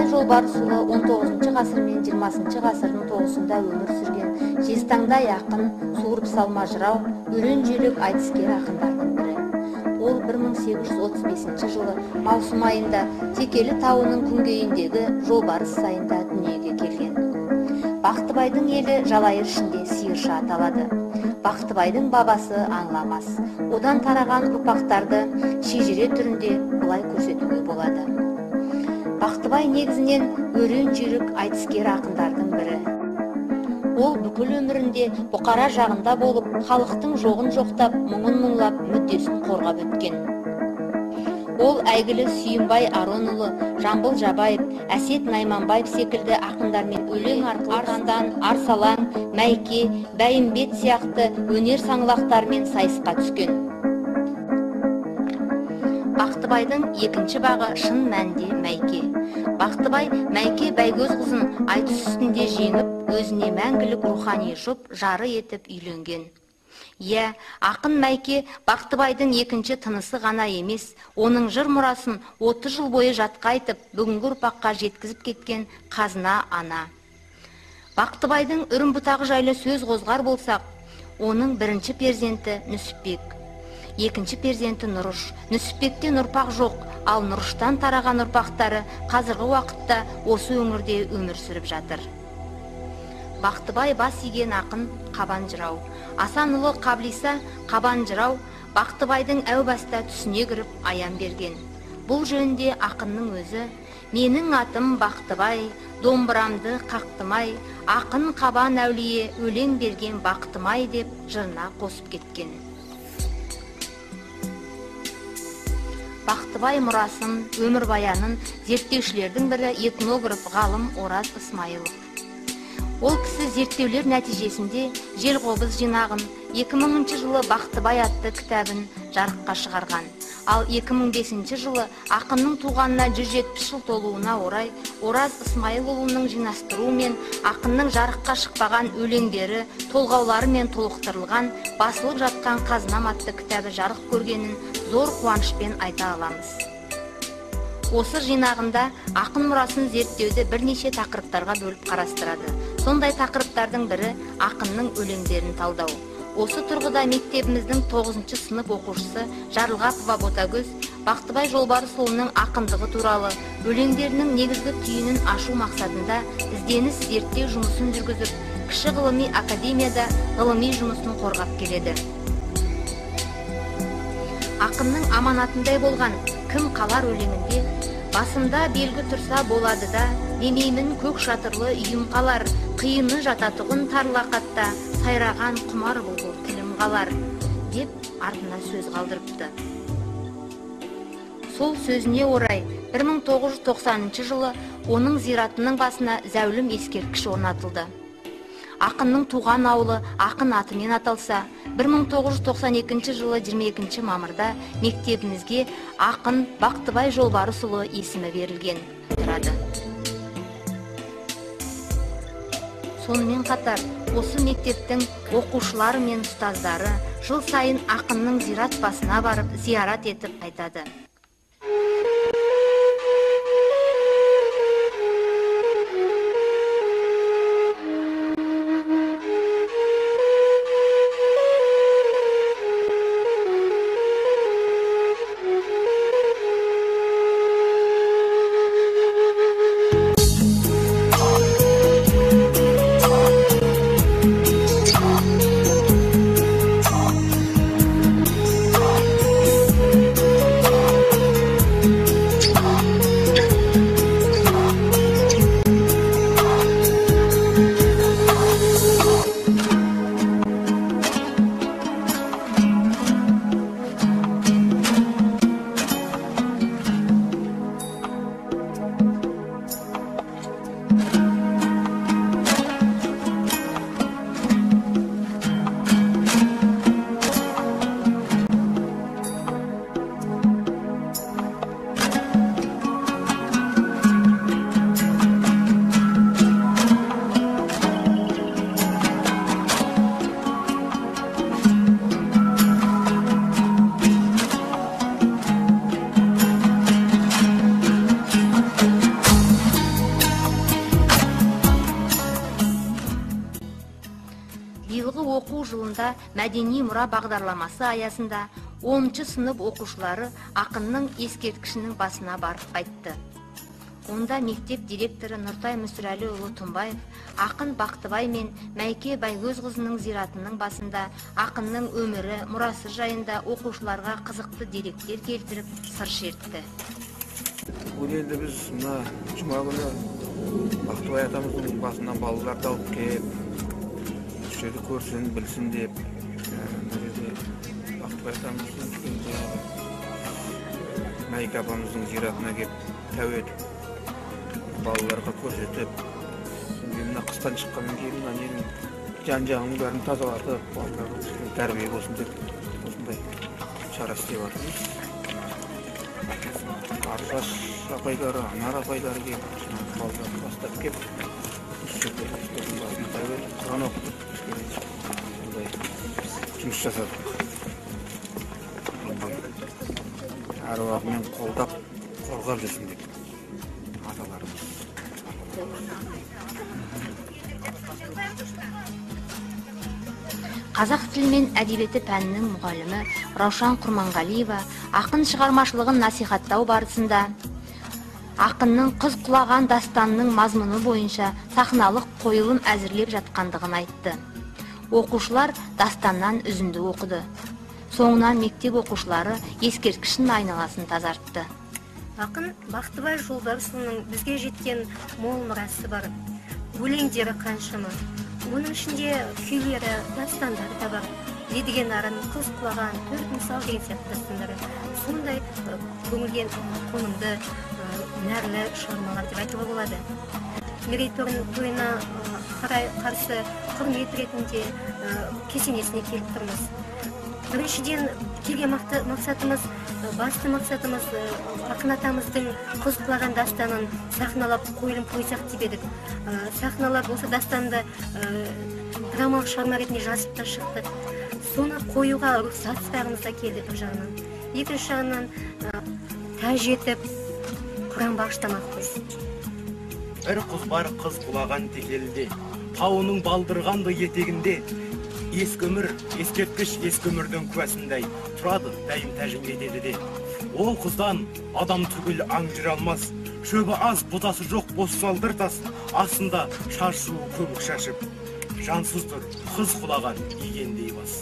Жолбарысұлы 19-ғасыр мен 20-шы ғасырдың тоғысында өмір сүрген жезтаңдай ақын, суырып салма жырау, өрен жүйрік айтыскер ақындардың бірі. Ол 1835 жылы маусым айында Текелі тауының күнгейіндегі Жолбарыс сайында дүниеге келген. Бақтыбайдың елі жалайыр ішінде сиыршы аталады. Бақтыбайдың бабасы аңламас. Одан тараған ұрпақтарды шежіре түрінде былай көрсетуге болады. Бақтыбай негізінен өрен жүйрік айтыскер ақындардың бірі. Ол бүкіл өмірінде Бұқара жағында болып, халықтың жоғын жоқтап, мұңын мұңлап, мүддесін қорғап өткен. Ол әйгілі Сүйінбай Аронұлы, Жамбыл Жабаев, Әсет Найманбаев секілді ақындармен өлең арқылы Арыстан, Арсалаң, Мәйке, Бәйімбет сияқты өнер саңлақтарымен сайысқа түскен. Бақтыбайдың екінші бағы шын мәнде Мәйке. Бақтыбай Мәйке Бәйгөз қызын айтыс үстінде жеңіп, өзіне мәңгілік рухани жұп жары етіп үйленген. Ақын Мәйке Бақтыбайдың екінші тынысы ғана емес, оның жыр мұрасын 30 жыл бойы жатқа айтып, бүгінгі ұрпаққа жеткізіп кеткен қазына ана. Бақтыбайдың үрім бұтағы жайлы сөз қозғар болсақ, оның бірінші перзенті Нүсіпбек. Екінші перзенті Нұрыш. Нүсіпбектен ұрпақ жоқ, ал Нұрыштан тараған ұрпақтары қазіргі уақытта осы өңірде өмір сүріп жатыр. Бақтыбай бас иген ақын Қабан жырау. Асанұлы Қаблиса Қабан жырау Бақтыбайдың әу баста түсіне кіріп аян берген. Бұл жөнінде ақынның өзі: менің атым Бақтыбай, домбырамды қақтымай, ақын Қабан әулие өлең берген бақтымай деп жырына қосып кеткен. Бақтыбай мұрасын, өмірбаянын зерттеушілердің бірі этнограф ғалым Ораз Исмайылов. Ол кісі зерттеулер нәтижесінде Желқобыз жинағын, 2000 жылы Бақтыбай атты кітабын жарыққа шығарған. Ал 2005 жылы ақынның туғанына 170 жыл толуына орай Ораз Исмайылұлының жинастыруымен ақынның жарыққа шықпаған өлеңдері, толғауларымен толықтырылған басылып жатқан Қазынам атты кітабы жарық көргенін зор қуанышпен айта аламыз. Осы жинағында ақын мұрасын зерттеуді бірнеше тақырыптарға бөліп қарастырады. Сондай тақырыптардың бірі ақынның өлеңдерін талдау. Осы тұрғыда мектебіміздің 9-шы сынып оқушысы Жарылғапова Ботагөз Бақтыбай Жолбарысұлының ақындығы туралы өлеңдерінің негізгі түйінін ашу мақсатында ізденіс зерттеу жұмысын жүргізіп, кіші ғылыми академияда ғылыми жұмысын қорғап келеді. Ақынның аманатындай болған «Кім қалар» өлеңінде басымда белгі тұрса болады да, демеймін көк шатырлы үйім қалар, қиыны жататұғын тарлақатта, сайраған құмар бұлбұл тілім қалар, деп артына сөз қалдырыпты. Сол сөзіне орай 1990 жылы оның зиратының басына зәулім ескерткіш орнатылды. Ақынның туған ауылы ақын атымен аталса, 1992 жылы 22 мамырда мектебімізге ақын Бақтыбай Жолбарысұлы есімі берілген тұрады. Сонымен қатар, осы мектептің оқушылары мен ұстаздары жыл сайын ақынның зират басына барып зиярат етіп айтады. оқу жылында мәдени мұра бағдарламасы аясында 10 сынып оқушылары ақынның ескерткішінің басына барып қайтты. Онда мектеп директоры Нұртай Мүсірәліұлы Тұнбаев ақын Бақтыбай мен Мәйке Байгөзқызының зиратының басында ақынның өмірі, мұрасы жайында оқушыларға қызықты деректер келтіріп, сыр шертті. Бұл енді біз мына жұма күні Бақтыбай атамыздың басынан балаларды алып келіп, осы жерді көрсін, білсін деп, Бақтыбай атамыздың Мәйке апамыздың зиратына келіп, тәу етіп, балаларға көрсетіп, мына қыстан шыққаннан кейін мына ненің жан-жағының бәрін тазалатып, балаларға тәрбие болсын деп, осындай шара істеп жатырмыз. Қаржас апайлары, Анар апайлары келіп, балаларды бастап келіп, осы жерде осылардың басын тәу етіп, Құран оқытып, сондай жұмыс жасадық. Әруағымен қолдап, қорғап жүрсін деп. Қазақ тілі мен әдебиеті пәнінің мұғалімі Раушан Құрманғалиева ақын шығармашылығын насихаттау барысында ақынның қыз құлаған дастанының мазмұны бойынша сахналық қойылым әзірлеп жатқандығын айтты. Оқушылар дастаннан үзінді оқыды. Соңынан мектеп оқушылары ескерткішінің айналасын тазартты. Ақын Бақтыбай Жолдасұлының бізге жеткен мол мұрасы бар. Өлеңдері қаншама. Оның ішінде күйлері, дастандары да бар. Едіген арын, қыз құлаған, төрт мысал деген сияқты дастандары. Сондай көңілге қонымды, нәрлі шығармалар деп айтуға болады. Мерейтойына қарсы құрмет ретінде кесенесіне келіп тұрмыз. Біріншіден келген мақсатымыз, басты мақсатымыз ақын атамыздың қыз құлаған дастанын сахналап қойылым қойсақ деп едік. Сахналап осы дастанды драмалық шығарма ретінде жазып та шықтық. Соны қоюға рұқсат сұрағымыз да келді бір жағынан. Екінші жағынан тәж етіп Құран бағыштамақпыз. Бір қыз бар қыз құлаған текелінде, тауының балдырғанды етегінде, ескі өмір, ескерткіш ескі өмірдің куәсіндей тұрады дайым тәжім етеді де. Ол қыздан адам түгіл аң жүре алмас, шөбі аз, бұтасы жоқ бос салдыр тас, астында шашу көбік шашып, жансыз тұр қыз құлаған игендей бас.